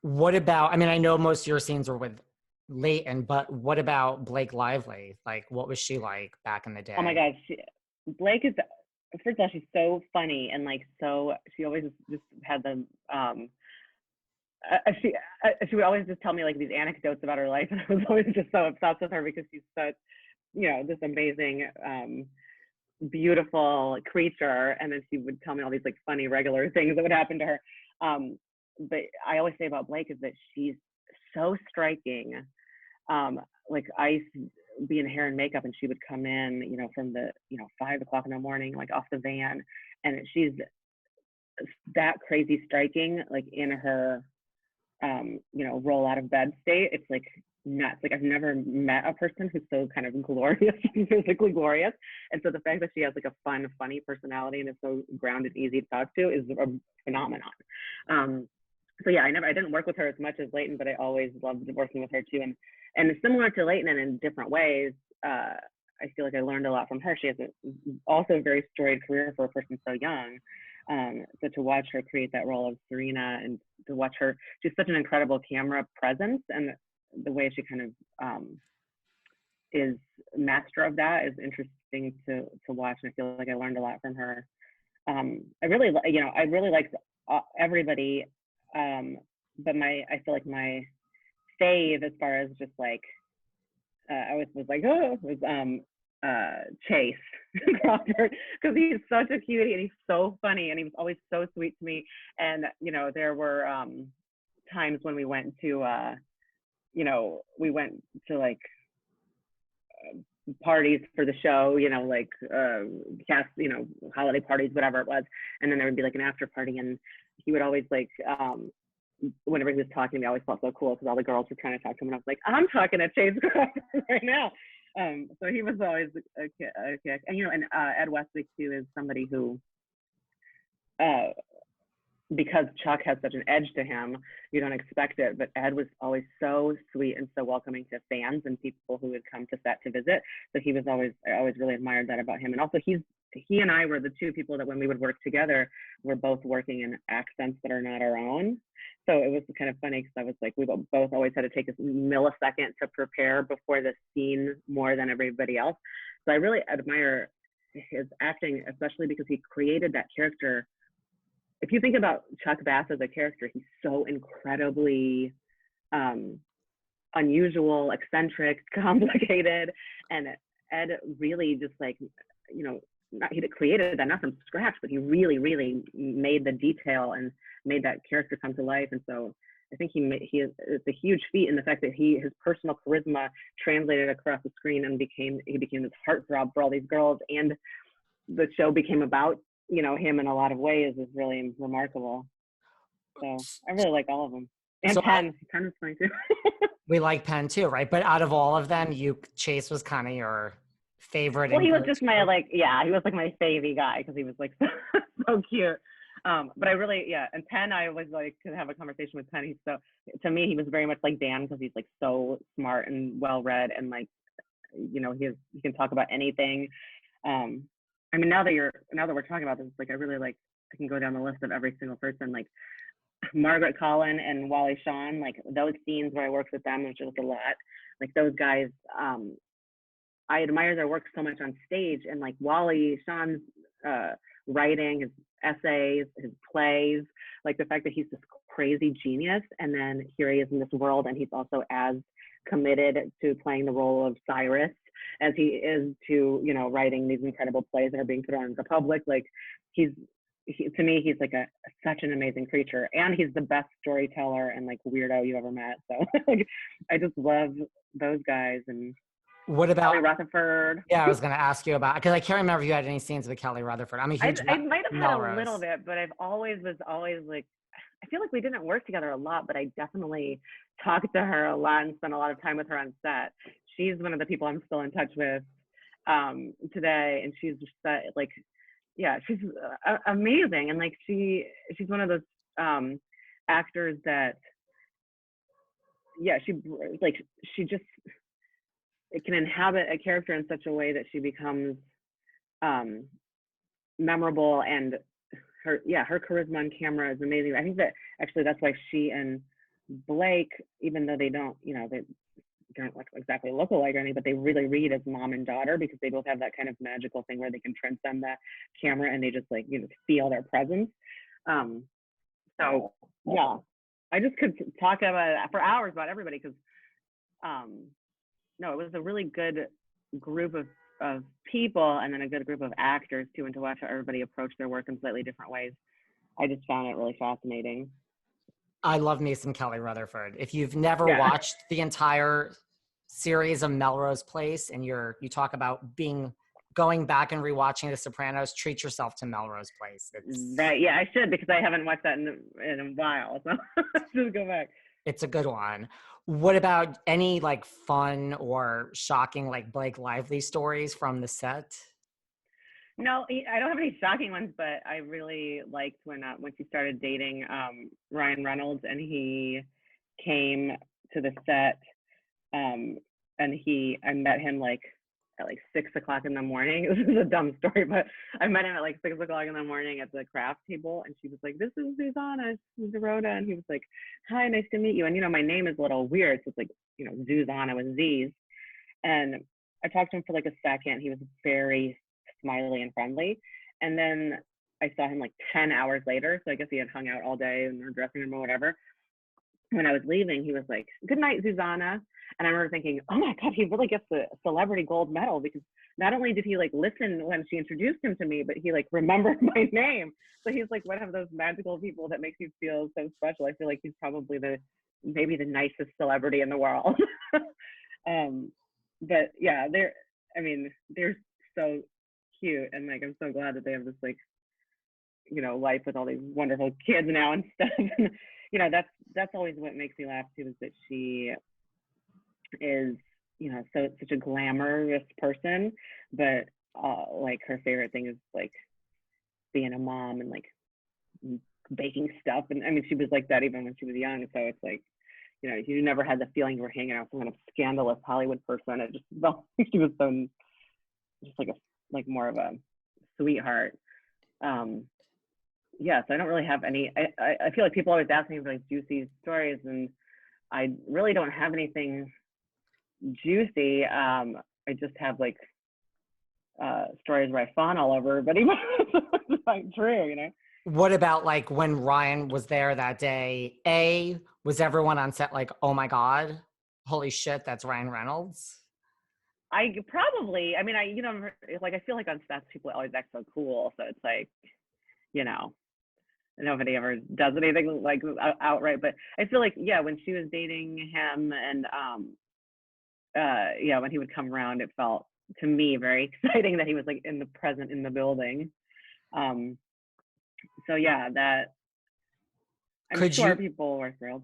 What about, I mean, I know most of your scenes were with Leighton, but what about Blake Lively? Like, what was she like back in the Oh my day? God, Blake is, first of all, she's so funny and like so. She always just had the she she would always just tell me like these anecdotes about her life, and I was always just so obsessed with her because she's such, this amazing, beautiful creature. And then she would tell me all these like funny regular things that would happen to her. But I always say about Blake is that she's so striking. Like I used to be in hair and makeup, and she would come in, from the 5 o'clock in the morning, like off the van, and she's that crazy striking, like in her roll out of bed state. It's like nuts. Like I've never met a person who's so kind of glorious, physically glorious. And so the fact that she has like a fun, funny personality and is so grounded, easy to talk to is a phenomenon. So yeah, I didn't work with her as much as Leighton, but I always loved working with her too. And similar to Leighton and in different ways, I feel like I learned a lot from her. She has also a very storied career for a person so young. So to watch her create that role of Serena, and to watch her, she's such an incredible camera presence, and the way she kind of is master of that is interesting to watch. And I feel like I learned a lot from her. I really liked everybody, but I feel like my fave as far as just like I was like, was Chase Crawford, because he's such a cutie and he's so funny and he was always so sweet to me. And there were times when we went to like parties for the show, like cast, holiday parties, whatever it was, and then there would be like an after party, and he would always like whenever he was talking to me, I always felt so cool because all the girls were trying to talk to him, and I was like, I'm talking to Chase Crawford right now. So he was always a kick. And Ed Westwick too is somebody who, because Chuck has such an edge to him, you don't expect it, but Ed was always so sweet and so welcoming to fans and people who would come to set to visit. So I always really admired that about him. And also he and I were the two people that when we would work together, we're both working in accents that are not our own. So it was kind of funny because I was like, we both always had to take a millisecond to prepare before the scene more than everybody else. So I really admire his acting, especially because he created that character. If you think about Chuck Bass as a character, he's so incredibly unusual, eccentric, complicated, and Ed really just like, he created that not from scratch, but he really, really made the detail and made that character come to life. And so I think it's a huge feat in the fact that his personal charisma translated across the screen and he became this heartthrob for all these girls, and the show became about him in a lot of ways is really remarkable. So I really like all of them. And So Penn is funny too. we like Penn too, right? But out of all of them, Chase was kind of your favorite. Well, he was just my he was like my favy guy because he was like so cute. But I really, and Penn, I always like to have a conversation with Penn. To me, he was very much like Dan because he's like so smart and well read, and like, he can talk about anything. I mean, now that we're talking about this, like I can go down the list of every single person, like Margaret Collin and Wally Shawn, like those scenes where I worked with them, which was a lot. Like those guys, I admire their work so much on stage, and like Wally Shawn's writing, his essays, his plays, like the fact that he's this crazy genius, and then here he is in this world, and he's also as committed to playing the role of Cyrus as he is to writing these incredible plays that are being put on the public. Like to me he's like such an amazing creature, and he's the best storyteller and like weirdo you ever met. So like, I just love those guys. And what about Kelly Rutherford? Yeah, I was going to ask you about, because I can't remember if you had any scenes with Kelly Rutherford. I'm a huge I might have had Melrose. a little bit, but I've always like, I feel like we didn't work together a lot, but I definitely talked to her a lot and spent a lot of time with her on set. She's one of the people I'm still in touch with today, and she's just like, she's amazing, and like she's one of those actors that, she just can inhabit a character in such a way that she becomes memorable, and her charisma on camera is amazing. I think that actually that's why she and Blake, even though they don't, they don't like exactly look alike or anything, but they really read as mom and daughter because they both have that kind of magical thing where they can transcend that camera and they just like, feel their presence. So yeah, I just could talk about for hours about everybody because no, it was a really good group of people and then a good group of actors too, and to watch how everybody approach their work in slightly different ways. I just found it really fascinating. I love me some Kelly Rutherford. If you've never Yeah. watched the entire series of Melrose Place and you talk about going back and rewatching The Sopranos, treat yourself to Melrose Place. Right. Yeah, I should because I haven't watched that in a while. So just go back. It's a good one. What about any like fun or shocking like Blake Lively stories from the set? No, I don't have any shocking ones, but I really liked when she started dating Ryan Reynolds and he came to the set and I met him like at like 6 o'clock in the morning. This is a dumb story, but I met him at like 6 o'clock in the morning at the craft table and she was like, "This is Zuzanna, Dorota," and he was like, "Hi, nice to meet you." And my name is a little weird, so it's like Zuzanna with Z's. And I talked to him for like a second. He was very smiley and friendly. And then I saw him like 10 hours later. So I guess he had hung out all day in their dressing room or whatever. When I was leaving, he was like, "Good night, Zuzanna." And I remember thinking, oh my God, he really gets the celebrity gold medal because not only did he like listen when she introduced him to me, but he like remembered my name. So he's like one of those magical people that makes you feel so special. I feel like he's probably maybe the nicest celebrity in the world. But yeah, they're so cute. And like, I'm so glad that they have this like, life with all these wonderful kids now and stuff. And, that's always what makes me laugh too, is that she is, such a glamorous person, but like her favorite thing is like being a mom and like baking stuff. And I mean, she was like that even when she was young. So it's like, you never had the feeling you were hanging out with some kind of scandalous Hollywood person. It just felt like she was so just like more of a sweetheart. Yeah, so I don't really have any. I feel like people always ask me for like juicy stories, and I really don't have anything juicy. I just have like stories where I fawn all over everybody, but it's not true. What about like when Ryan was there that day? Was everyone on set like, "Oh my God, holy shit, that's Ryan Reynolds"? I probably, I mean, like I feel like on sets people always act so cool, so it's like, nobody ever does anything like outright. But I feel like, yeah, when she was dating him and yeah, when he would come around, it felt to me very exciting that he was like in the building. So yeah, that I'm sure people were thrilled.